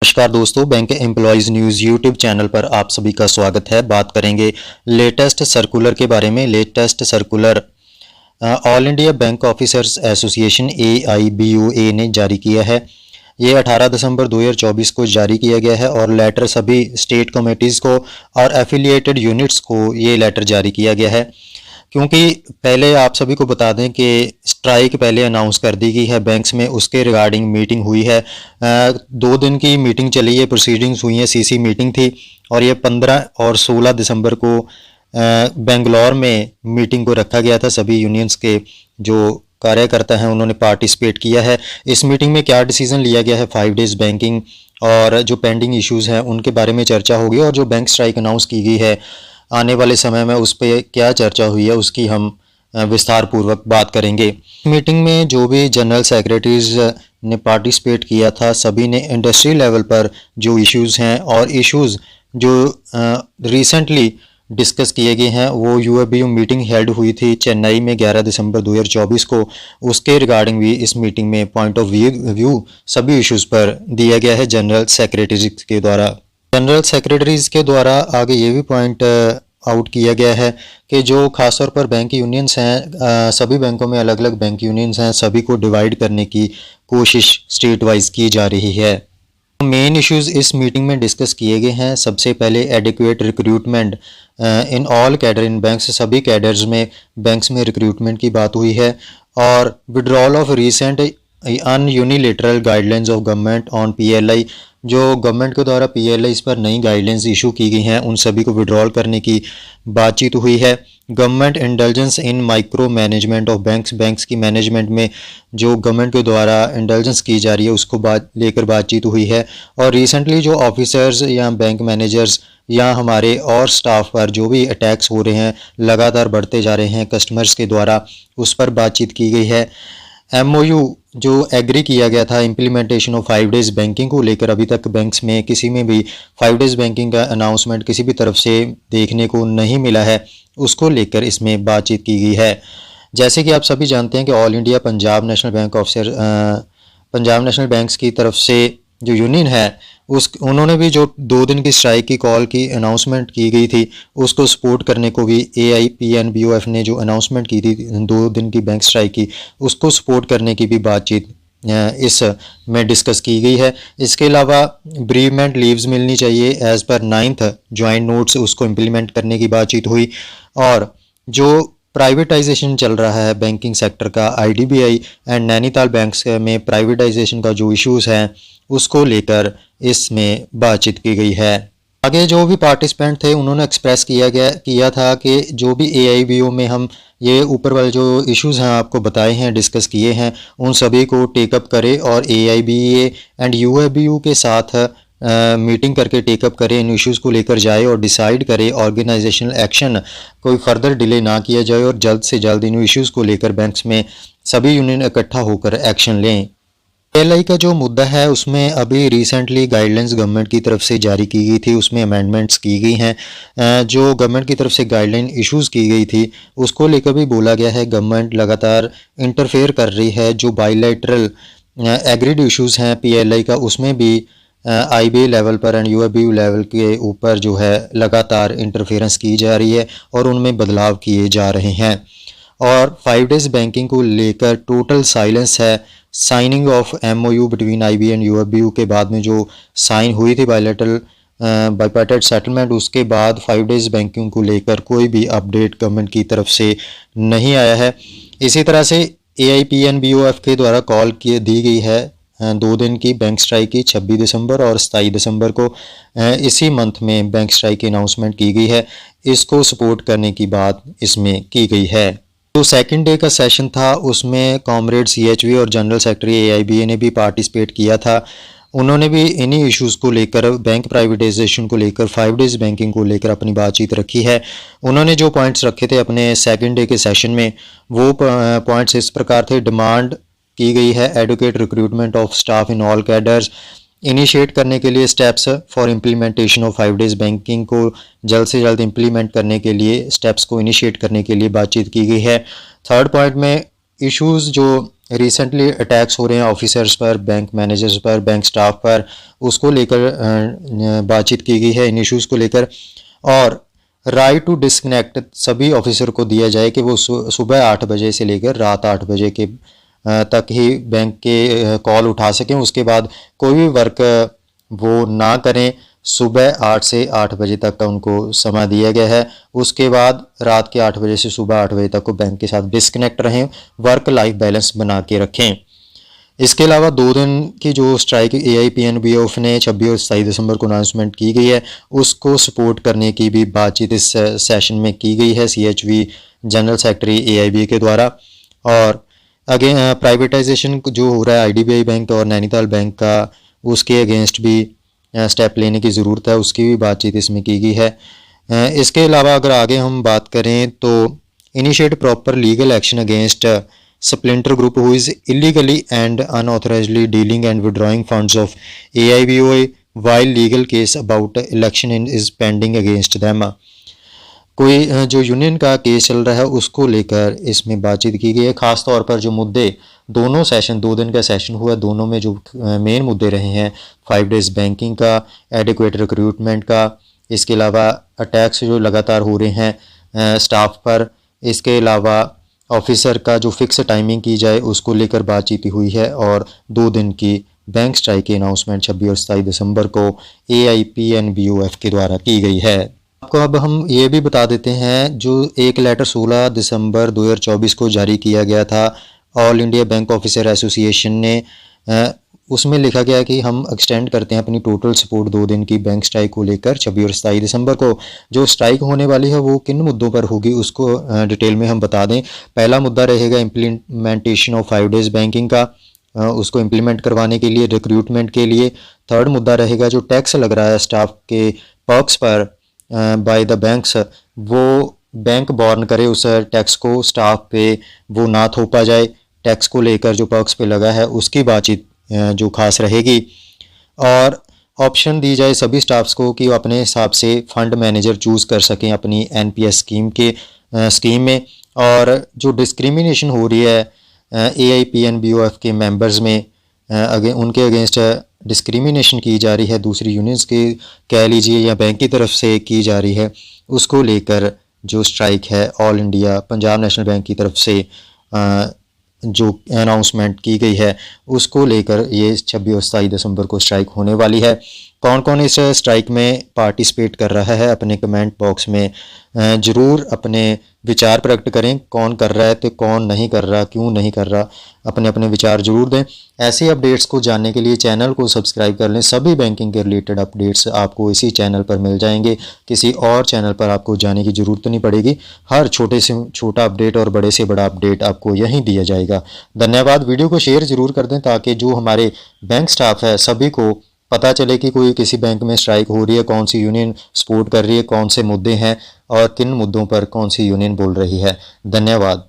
नमस्कार दोस्तों, bank employees news YouTube channel पर आप सभी का स्वागत है। बात करेंगे लेटेस्ट सर्कुलर के बारे में। Latest circular all India bank officers association AIBOA ने जारी किया है। ये 18 दिसंबर 2024 को जारी किया गया है और लेटर सभी स्टेट कमेटीज़ को और एफिलिएटेड यूनिट्स को ये लेटर जारी किया गया है। क्योंकि पहले आप सभी को बता दें कि स्ट्राइक पहले अनाउंस कर दी गई है बैंक्स में, उसके रिगार्डिंग मीटिंग हुई है। 2 दिन की मीटिंग चली है, प्रोसीडिंग्स हुई हैं, CC मीटिंग थी और ये 15 और 16 दिसंबर को बेंगलोर में मीटिंग को रखा गया था। सभी यूनियंस के जो कार्यकर्ता हैं उन्होंने पार्टिसिपेट किया है। इस मीटिंग में क्या डिसीजन लिया गया है, 5 डेज़ बैंकिंग और जो पेंडिंग इश्यूज़ हैं उनके बारे में चर्चा होगी और जो बैंक स्ट्राइक अनाउंस की गई है आने वाले समय में उस पर क्या चर्चा हुई है उसकी हम विस्तार पूर्वक बात करेंगे। मीटिंग में जो भी जनरल सेक्रेटरीज ने पार्टिसिपेट किया था सभी ने इंडस्ट्री लेवल पर जो इश्यूज़ हैं और इश्यूज़ जो रिसेंटली डिस्कस किए गए हैं वो UABU मीटिंग हेल्ड हुई थी चेन्नई में 11 दिसंबर 2024 को। उसके रिगार्डिंग भी इस मीटिंग में पॉइंट ऑफ व्यू सभी इश्यूज़ पर दिया गया है जनरल सेक्रेटरीज के द्वारा। जनरल सेक्रेटरीज़ के द्वारा आगे ये भी पॉइंट आउट किया गया है कि जो खासतौर पर बैंक यूनियंस हैं, सभी बैंकों में अलग अलग बैंक यूनियंस हैं, सभी को डिवाइड करने की कोशिश स्टेट वाइज की जा रही है। मेन इश्यूज़ इस मीटिंग में डिस्कस किए गए हैं। सबसे पहले adequate recruitment in all cadre in banks, सभी कैडर्स में बैंक्स में रिक्रूटमेंट की बात हुई है और withdrawal of recent unilateral guidelines of government on PLI, जो गवर्नमेंट के द्वारा PLI पर नई गाइडलाइंस इशू की गई हैं उन सभी को विड्रॉल करने की बातचीत हुई है। Government intelligence in micro management of banks की मैनेजमेंट में जो गवर्नमेंट के द्वारा इंटेलिजेंस की जा रही है उसको लेकर बातचीत हुई है। और रिसेंटली जो ऑफिसर्स या बैंक मैनेजर्स या हमारे और स्टाफ पर जो भी अटैक्स हो रहे हैं, लगातार बढ़ते जा रहे हैं कस्टमर्स के द्वारा, उस पर बातचीत की गई है। MOU जो एग्री किया गया था इम्प्लीमेंटेशन ऑफ 5 डेज़ बैंकिंग को लेकर, अभी तक बैंक्स में किसी में भी 5 डेज़ बैंकिंग का अनाउंसमेंट किसी भी तरफ से देखने को नहीं मिला है, उसको लेकर इसमें बातचीत की गई है। जैसे कि आप सभी जानते हैं कि all India Punjab national bank officer Punjab national banks की तरफ से जो यूनियन है उन्होंने भी जो 2 दिन की स्ट्राइक की कॉल की अनाउंसमेंट की गई थी उसको सपोर्ट करने को भी AIPNBOF ने जो अनाउंसमेंट की थी 2 दिन की बैंक स्ट्राइक की, उसको सपोर्ट करने की भी बातचीत इस में डिस्कस की गई है। इसके अलावा ब्रीवमेंट लीव्स मिलनी चाहिए as per 9th joint notes, उसको इम्प्लीमेंट करने की बातचीत हुई। और जो प्राइवेटाइजेशन चल रहा है बैंकिंग सेक्टर का, IDBI एंड नैनीताल बैंक्स में प्राइवेटाइजेशन का जो इश्यूज़ हैं उसको लेकर इसमें बातचीत की गई है। आगे जो भी पार्टिसिपेंट थे उन्होंने एक्सप्रेस किया था कि जो भी AIBO में हम ये ऊपर वाले जो इश्यूज़ हैं आपको बताए हैं, डिस्कस किए हैं, उन सभी को टेकअप करें और AIBA एंड UABU के साथ मीटिंग करके टेकअप करें, इन इश्यूज़ को लेकर जाए और डिसाइड करें ऑर्गेनाइजेशनल एक्शन, कोई फर्दर डिले ना किया जाए और जल्द से जल्द इन इश्यूज़ को लेकर बैंक्स में सभी यूनियन इकट्ठा होकर एक्शन लें। PLI का जो मुद्दा है उसमें अभी रिसेंटली गाइडलाइंस गवर्नमेंट की तरफ से जारी की गई थी, उसमें अमेंडमेंट्स की गई हैं। जो गवर्नमेंट की तरफ से गाइडलाइन इश्यूज़ की गई थी उसको लेकर भी बोला गया है गवर्नमेंट लगातार इंटरफेयर कर रही है। जो बायलैटरल एग्रीड इश्यूज़ हैं PLI का, उसमें भी IBA लेवल पर एंड UABU लेवल के ऊपर जो है लगातार इंटरफेरेंस की जा रही है और उनमें बदलाव किए जा रहे हैं। और 5 डेज़ बैंकिंग को लेकर टोटल साइलेंस है। Signing off MOU between IBA and UABU के बाद में जो साइन हुई थी बाइपार्टेट सेटलमेंट, उसके बाद 5 डेज़ बैंकिंग को लेकर कोई भी अपडेट गवर्नमेंट की तरफ से नहीं आया है। इसी तरह से AIPNBOF के द्वारा कॉल दी गई है 2 दिन की बैंक स्ट्राइक की, 26 दिसंबर और 27 दिसंबर को। इसी मंथ में बैंक स्ट्राइक की अनाउंसमेंट की गई है, इसको सपोर्ट करने की बात इसमें की गई है। तो सेकंड डे का सेशन था, उसमें कॉमरेड CHV और जनरल सेक्रेटरी AIBA ने भी पार्टिसिपेट किया था। उन्होंने भी इन्हीं इश्यूज़ को लेकर, बैंक प्राइवेटाइजेशन को लेकर, 5 डेज़ बैंकिंग को लेकर अपनी बातचीत रखी है। उन्होंने जो पॉइंट्स रखे थे अपने सेकंड डे के सेशन में वो पॉइंट्स इस प्रकार थे। डिमांड की गई है adequate recruitment of staff in all cadres, initiate करने के लिए steps for implementation of 5 days banking को जल्द से जल्द इम्प्लीमेंट करने के लिए, स्टेप्स को इनिशिएट करने के लिए बातचीत की गई है। थर्ड पॉइंट में इश्यूज़ जो रिसेंटली अटैक्स हो रहे हैं ऑफिसर्स पर, बैंक मैनेजर्स पर, बैंक स्टाफ पर, उसको लेकर बातचीत की गई है इन इश्यूज़ को लेकर। और राइट टू डिस्कनेक्ट सभी ऑफिसर को दिया जाए कि वो सुबह 8 बजे से लेकर रात 8 बजे के तक ही बैंक के कॉल उठा सकें। उसके बाद कोई भी वर्क वो ना करें। सुबह 8 से 8 बजे तक का उनको समय दिया गया है। उसके बाद रात के 8 बजे से सुबह 8 बजे तक को बैंक के साथ डिस्कनेक्ट रहें, वर्क लाइफ बैलेंस बना के रखें। इसके अलावा 2 दिन की जो स्ट्राइक AIPNBF ने 26 और 27 दिसंबर को अनाउंसमेंट की गई है, उसको सपोर्ट करने की भी बातचीत इस सेशन में की गई है CHV जनरल सेक्रेटरी AIB के द्वारा। और अगेन प्राइवेटाइजेशन जो हो रहा है IDBI बैंक और नैनीताल बैंक का, उसके अगेंस्ट भी स्टेप लेने की ज़रूरत है, उसकी भी बातचीत इसमें की गई है। इसके अलावा अगर आगे हम बात करें तो initiate proper legal action against splinter group who is illegally and unauthorizedly dealing and withdrawing funds of AIBOA while legal case about election is pending against them। कोई जो यूनियन का केस चल रहा है उसको लेकर इसमें बातचीत की गई है। ख़ास तौर पर जो मुद्दे दोनों सेशन 2 दिन का सेशन हुआ, दोनों में जो मेन मुद्दे रहे हैं 5 डेज़ बैंकिंग का, एडिक्वेट रिक्रूटमेंट का, इसके अलावा अटैक्स जो लगातार हो रहे हैं स्टाफ पर, इसके अलावा ऑफिसर का जो फिक्स टाइमिंग की जाए उसको लेकर बातचीत हुई है। और 2 दिन की बैंक स्ट्राइक की अनाउंसमेंट 26 और 27 दिसंबर को AIPNBOF के द्वारा की गई है। आपको अब हम ये भी बता देते हैं, जो एक लेटर 16 दिसंबर 2024 को जारी किया गया था all India bank officer association ने, उसमें लिखा गया कि हम एक्सटेंड करते हैं अपनी टोटल सपोर्ट 2 दिन की बैंक स्ट्राइक को लेकर 26 और 27 दिसंबर को। जो स्ट्राइक होने वाली है वो किन मुद्दों पर होगी उसको डिटेल में हम बता दें। पहला मुद्दा रहेगा इम्प्लीमेंटेशन ऑफ 5 डेज़ बैंकिंग का, उसको इम्प्लीमेंट करवाने के लिए, रिक्रूटमेंट के लिए। थर्ड मुद्दा रहेगा जो टैक्स लग रहा है स्टाफ के पर्क्स पर बाय द बैंक्स, वो बैंक बॉर्न करे उस टैक्स को, स्टाफ पे वो ना थोपा जाए। टैक्स को लेकर जो पर्क्स पे लगा है उसकी बातचीत जो खास रहेगी। और ऑप्शन दी जाए सभी स्टाफ्स को कि वो अपने हिसाब से फ़ंड मैनेजर चूज़ कर सकें अपनी NPS स्कीम में। और जो डिस्क्रिमिनेशन हो रही है AIPNBOF के मेंबर्स में, उनके अगेंस्ट डिस्क्रिमिनेशन की जा रही है, दूसरी यूनियंस के कह लीजिए या बैंक की तरफ से की जा रही है, उसको लेकर जो स्ट्राइक है all India Punjab national bank की तरफ से जो अनाउंसमेंट की गई है उसको लेकर ये 26 और 27 दिसंबर को स्ट्राइक होने वाली है। कौन कौन इस स्ट्राइक में पार्टिसिपेट कर रहा है अपने कमेंट बॉक्स में ज़रूर अपने विचार प्रकट करें। कौन कर रहा है तो कौन नहीं कर रहा, क्यों नहीं कर रहा, अपने अपने विचार ज़रूर दें। ऐसे अपडेट्स को जानने के लिए चैनल को सब्सक्राइब कर लें। सभी बैंकिंग के रिलेटेड अपडेट्स आपको इसी चैनल पर मिल जाएंगे, किसी और चैनल पर आपको जाने की ज़रूरत नहीं पड़ेगी। हर छोटे से छोटा अपडेट और बड़े से बड़ा अपडेट आपको यहीं दिया जाएगा। धन्यवाद। वीडियो को शेयर ज़रूर कर दें ताकि जो हमारे बैंक स्टाफ है सभी को पता चले कि कोई किसी बैंक में स्ट्राइक हो रही है, कौन सी यूनियन सपोर्ट कर रही है, कौन से मुद्दे हैं और किन मुद्दों पर कौन सी यूनियन बोल रही है। धन्यवाद।